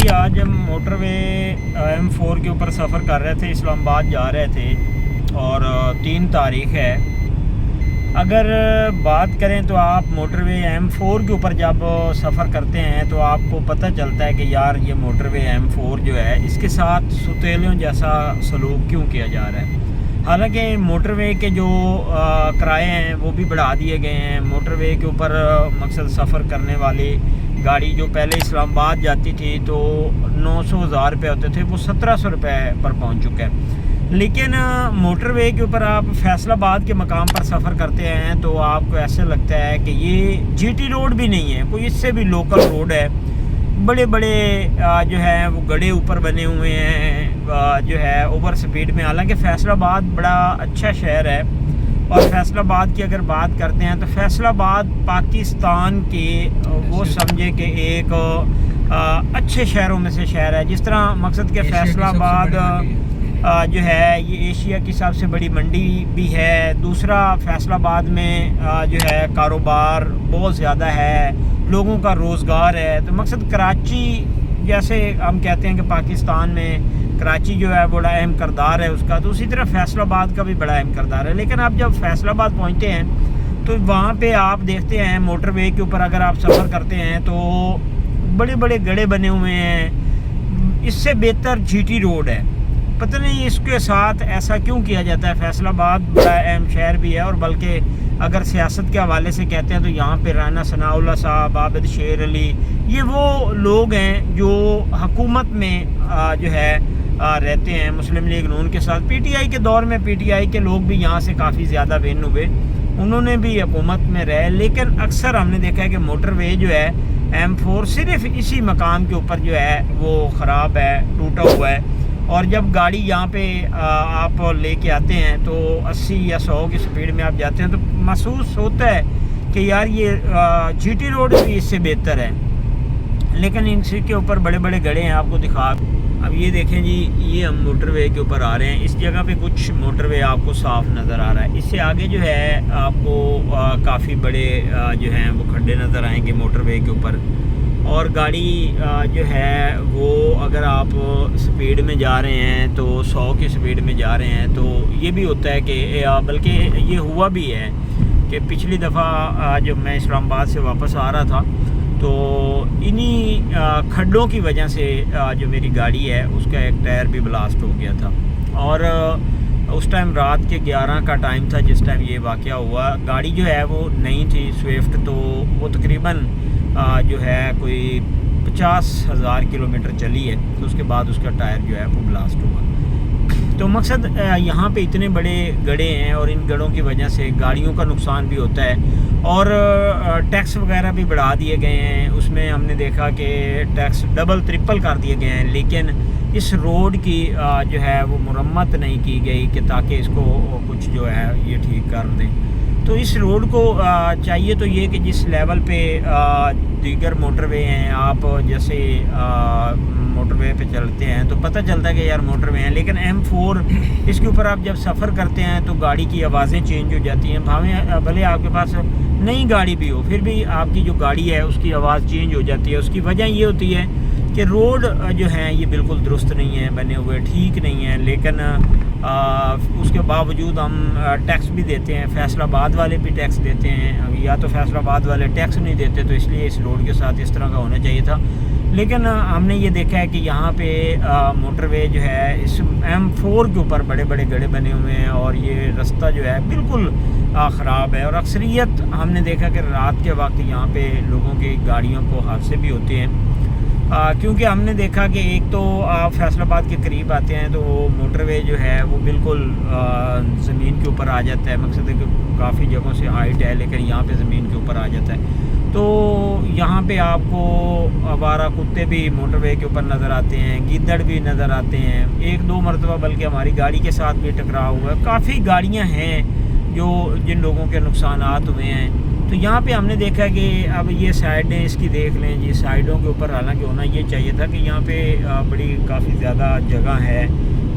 जी आज हम motor way M4 के ऊपर सफ़र कर रहे थे, इस्लामाबाद जा रहे थे और 3 तारीख है। अगर बात करें तो आप मोटर वे M4 के ऊपर जब सफ़र करते हैं तो आपको पता चलता है कि यार ये मोटर वे M4 जो है इसके साथ सुतेलियों जैसा सलूक क्यों किया जा रहा है। हालांकि मोटर वे के जो किराए हैं वो भी बढ़ा दिए गए हैं। मोटर वे के ऊपर मकसद सफ़र करने वाली गाड़ी जो पहले इस्लामाबाद जाती थी तो 900-1000 रुपये होते थे, वो 1700 रुपये पर पहुंच चुका है। लेकिन मोटर वे के ऊपर आप फैसलाबाद के मकाम पर सफ़र करते हैं तो आपको ऐसे लगता है कि ये GT रोड भी नहीं है, कोई इससे भी लोकल रोड है। बड़े बड़े जो है वो गड्ढे ऊपर बने हुए हैं जो है ओवर स्पीड में। हालांकि फैसलाबाद बड़ा अच्छा शहर है और फैसलाबाद की अगर बात करते हैं तो फैसलाबाद पाकिस्तान के वो समझे कि एक अच्छे शहरों में से शहर है। जिस तरह मकसद के फैसलाबाद जो है ये एशिया की सबसे बड़ी मंडी भी है। दूसरा फैसलाबाद में जो है कारोबार बहुत ज़्यादा है, लोगों का रोज़गार है। तो मकसद कराची जैसे हम कहते हैं कि पाकिस्तान में कराची जो है बड़ा अहम किरदार है उसका, तो उसी तरह फैसलाबाद का भी बड़ा अहम किरदार है। लेकिन आप जब फैसलाबाद पहुंचते हैं तो वहाँ पे आप देखते हैं मोटर वे के ऊपर अगर आप सफ़र करते हैं तो बड़े बड़े गड्ढे बने हुए हैं। इससे बेहतर GT रोड है। पता नहीं इसके साथ ऐसा क्यों किया जाता है। फैसलाबाद बड़ा अहम शहर भी है और बल्कि अगर सियासत के हवाले से कहते हैं तो यहाँ पे राना सनाउल्लाह साहब, आबिद शेर अली, ये वो लोग हैं जो हुकूमत में जो है रहते हैं मुस्लिम लीग नून के साथ। PTI के दौर में PTI के लोग भी यहाँ से काफ़ी ज़्यादा विन हुए, उन्होंने भी हुकूमत में रहे। लेकिन अक्सर हमने देखा है कि मोटर वे जो है M4 सिर्फ इसी मकाम के ऊपर जो है वो ख़राब है, टूटा हुआ है। और जब गाड़ी यहाँ पे आप लेके आते हैं तो 80 या 100 की स्पीड में आप जाते हैं तो महसूस होता है कि यार ये GT रोड भी इससे बेहतर है। लेकिन इनके ऊपर बड़े बड़े गड्ढे हैं, आपको दिखा। अब ये देखें जी, ये हम मोटरवे के ऊपर आ रहे हैं। इस जगह पे कुछ मोटरवे आपको साफ नज़र आ रहा है। इससे आगे जो है आपको काफ़ी बड़े जो हैं वो खड्डे नज़र आएंगे मोटरवे के ऊपर। और गाड़ी जो है वो अगर आप स्पीड में जा रहे हैं तो 100 की स्पीड में जा रहे हैं तो ये भी होता है कि बल्कि ये हुआ भी है कि पिछली दफ़ा जब मैं इस्लामाबाद से वापस आ रहा था तो इन्हीं खड्डों की वजह से जो मेरी गाड़ी है उसका एक टायर भी ब्लास्ट हो गया था। और उस टाइम रात के 11 का टाइम था जिस टाइम ये वाक़या हुआ। गाड़ी जो है वो नई थी स्विफ्ट, तो वो तकरीबन जो है कोई 50,000 किलोमीटर चली है। तो उसके बाद उसका टायर जो है वो ब्लास्ट हुआ। तो मकसद यहाँ पे इतने बड़े गड्ढे हैं और इन गड्ढों की वजह से गाड़ियों का नुकसान भी होता है और टैक्स वगैरह भी बढ़ा दिए गए हैं। उसमें हमने देखा कि टैक्स डबल ट्रिपल कर दिए गए हैं। लेकिन इस रोड की जो है वो मुरम्मत नहीं की गई कि ताकि इसको कुछ जो है ये ठीक कर दें। तो इस रोड को चाहिए तो ये कि जिस लेवल पे दीगर मोटरवे हैं, आप जैसे मोटरवे पे चलते हैं तो पता चलता है कि यार मोटरवे हैं। लेकिन M4 इसके ऊपर आप जब सफ़र करते हैं तो गाड़ी की आवाज़ें चेंज हो जाती हैं। भले आपके पास नई गाड़ी भी हो फिर भी आपकी जो गाड़ी है उसकी आवाज़ चेंज हो जाती है। उसकी वजह ये होती है कि रोड जो हैं ये बिल्कुल दुरुस्त नहीं है, बने हुए ठीक नहीं है। लेकिन उसके बावजूद हम टैक्स भी देते हैं, फैसलाबाद वाले भी टैक्स देते हैं। या तो फैसलाबाद वाले टैक्स नहीं देते तो इसलिए इस रोड के साथ इस तरह का होना चाहिए था। लेकिन हमने ये देखा है कि यहाँ पे मोटरवे जो है इस M4 के ऊपर बड़े बड़े गड्ढे बने हुए हैं और ये रास्ता जो है बिल्कुल ख़राब है। और अक्सरियत हमने देखा कि रात के वक्त यहाँ पे लोगों की गाड़ियों को हादसे भी होते हैं। क्योंकि हमने देखा कि एक तो आप फैसलाबाद के करीब आते हैं तो वो मोटरवे जो है वो बिल्कुल ज़मीन के ऊपर आ जाता है। मकसद है कि काफ़ी जगहों से हाइट है लेकिन यहाँ पे ज़मीन के ऊपर आ जाता है। तो यहाँ पे आपको आवारा कुत्ते भी मोटरवे के ऊपर नज़र आते हैं, गीदड़ भी नज़र आते हैं। 1-2 मरतबा बल्कि हमारी गाड़ी के साथ भी टकराव हुआ है। काफ़ी गाड़ियाँ हैं जो जिन लोगों के नुकसानात हुए हैं। तो यहाँ पे हमने देखा कि अब ये साइडें इसकी देख लें जी, साइडों के ऊपर हालांकि होना ये चाहिए था कि यहाँ पे बड़ी काफ़ी ज़्यादा जगह है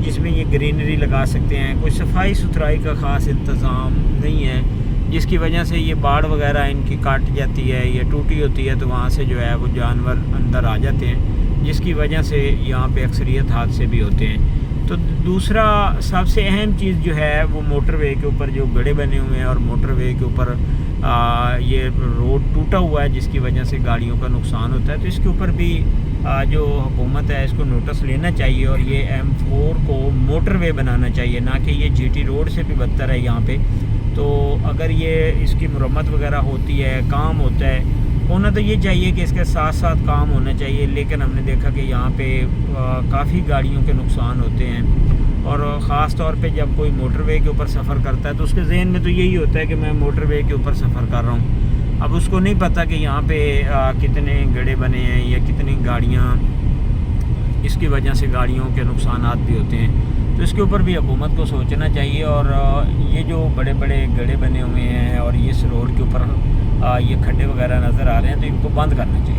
जिसमें ये ग्रीनरी लगा सकते हैं। कोई सफाई सुथराई का ख़ास इंतज़ाम नहीं है जिसकी वजह से ये बाड़ वगैरह इनकी काट जाती है, ये टूटी होती है तो वहाँ से जो है वो जानवर अंदर आ जाते हैं। جس کی وجہ سے یہاں پہ اکثریت حادثے بھی ہوتے ہیں۔ تو دوسرا سب سے اہم چیز جو ہے وہ موٹر وے کے اوپر جو گڑھے بنے ہوئے ہیں اور موٹر وے کے اوپر یہ روڈ ٹوٹا ہوا ہے جس کی وجہ سے گاڑیوں کا نقصان ہوتا ہے، تو اس کے اوپر بھی جو حکومت ہے اس کو نوٹس لینا چاہیے اور یہ M4 کو موٹر وے بنانا چاہیے، نہ کہ یہ GT روڈ سے بھی بدتر ہے یہاں پہ۔ تو اگر یہ اس کی مرمت وغیرہ ہوتی ہے، کام ہوتا ہے، ہونا تو یہ چاہیے کہ اس کے ساتھ ساتھ کام ہونا چاہیے، لیکن ہم نے دیکھا کہ یہاں پہ کافی گاڑیوں کے نقصان ہوتے ہیں، اور خاص طور پہ جب کوئی موٹر وے کے اوپر سفر کرتا ہے تو اس کے ذہن میں تو یہی ہوتا ہے کہ میں موٹر وے کے اوپر سفر کر رہا ہوں۔ اب اس کو نہیں پتہ کہ یہاں پہ کتنے گڑھے بنے ہیں یا کتنی گاڑیاں، اس کی وجہ سے گاڑیوں کے نقصانات بھی ہوتے ہیں۔ تو اس کے اوپر بھی حکومت کو سوچنا چاہیے، اور یہ جو بڑے بڑے گڑھے بنے ہوئے ہیں اور اس روڈ کے اوپر یہ کھڈے وغیرہ نظر آ رہے ہیں تو ان کو بند کرنا چاہیے۔